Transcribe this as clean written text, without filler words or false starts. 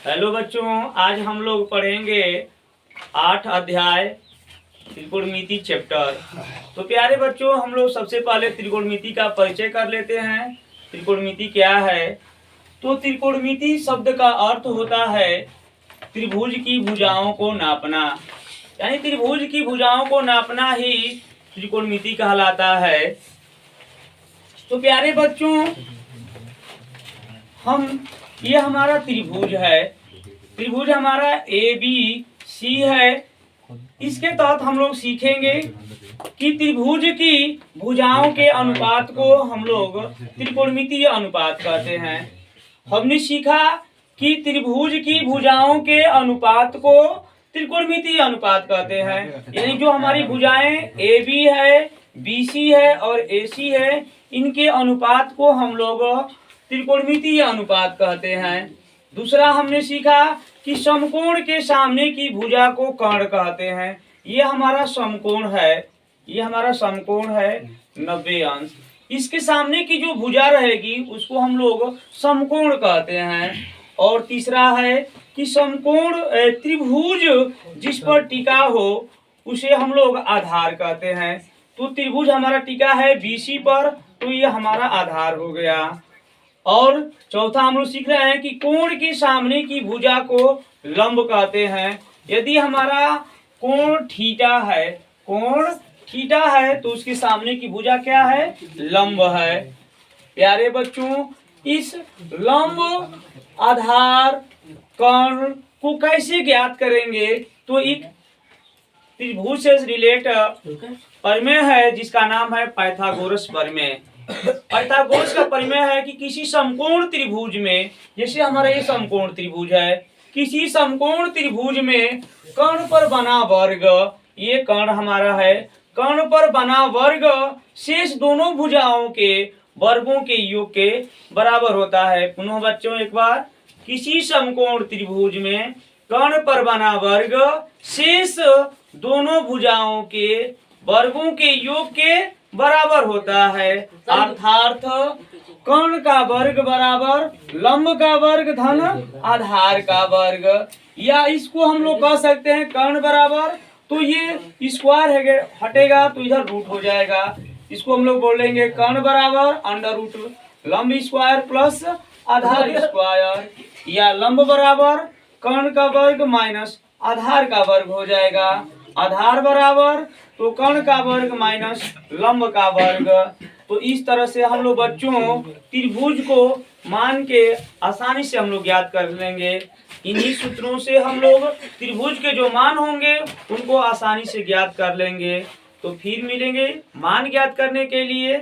Hello बच्चों, आज हम लोग पढ़ेंगे 8 अध्याय त्रिकोणमिति चैप्टर। तो प्यारे बच्चों, हम लोग सबसे पहले त्रिकोणमिति का परिचय कर लेते हैं। त्रिकोणमिति क्या है? तो त्रिकोणमिति शब्द का अर्थ होता है त्रिभुज की भुजाओं को नापना, यानी त्रिभुज की भुजाओं को नापना ही त्रिकोणमिति कहलाता है। तो प्यारे बच्चों, ये हमारा त्रिभुज है। त्रिभुज हमारा ABC है। इसके तहत हम लोग सीखेंगे कि त्रिभुज की भुजाओं के अनुपात को हम लोग त्रिकोणमितीय अनुपात कहते हैं। हमने सीखा कि त्रिभुज की भुजाओं के अनुपात को त्रिकोणमितीय अनुपात कहते हैं, यानी जो हमारी भुजाएं AB है, BC है और AC है, इनके अनुपात को हम लोग त्रिकोणमितीय अनुपात कहते हैं। दूसरा हमने सीखा कि समकोण के सामने की भुजा को कर्ण कहते हैं। ये हमारा समकोण है, ये हमारा समकोण है 90 अंश। इसके सामने की जो भुजा रहेगी उसको हम लोग समकोण कहते हैं। और तीसरा है कि समकोण त्रिभुज जिस पर टिका हो उसे हम लोग आधार कहते हैं। तो त्रिभुज हमारा टिका है BC पर, तो ये हमारा आधार हो गया। और चौथा हम लोग सीख रहे हैं कि कोण के सामने की भुजा को लंब कहते हैं। यदि हमारा कोण थीटा है, कोण थीटा है, तो उसके सामने की भुजा क्या है? लंब है। प्यारे बच्चों, इस लंब, आधार, कर्ण को कैसे ज्ञात करेंगे? तो एक त्रिभुज से रिलेट प्रमेय है जिसका नाम है पाइथागोरस प्रमेय। पाइथागोरस का प्रमेय है कि किसी समकोण त्रिभुज में, जैसे हमारा ये समकोण त्रिभुज है, किसी समकोण त्रिभुज में कर्ण पर बना वर्ग, ये कर्ण हमारा है, कर्ण पर बना वर्ग शेष दोनों भुजाओं के वर्गों के योग के बराबर होता है। पुनः बच्चों एक बार, किसी समकोण त्रिभुज में कर्ण पर बना वर्ग शेष दोनों भुजाओं के वर्गों के योग के बराबर होता है। अर्थात कर्ण का वर्ग बराबर लंब का वर्ग धन आधार का वर्ग, या इसको हम लोग कह सकते हैं कर्ण बराबर, तो ये स्क्वायर है हटेगा तो इधर रूट हो जाएगा। इसको हम लोग बोलेंगे कर्ण बराबर अंडर रूट लंब स्क्वायर प्लस आधार स्क्वायर, या लंब बराबर कर्ण का वर्ग माइनस आधार का वर्ग हो जाएगा। आधार बराबर तो कर्ण का वर्ग माइनस लंब का वर्ग। तो इस तरह से हम लोग बच्चों त्रिभुज को मान के आसानी से हम लोग ज्ञात कर लेंगे। इन्हीं सूत्रों से हम लोग त्रिभुज के जो मान होंगे उनको आसानी से ज्ञात कर लेंगे। तो फिर मिलेंगे मान ज्ञात करने के लिए।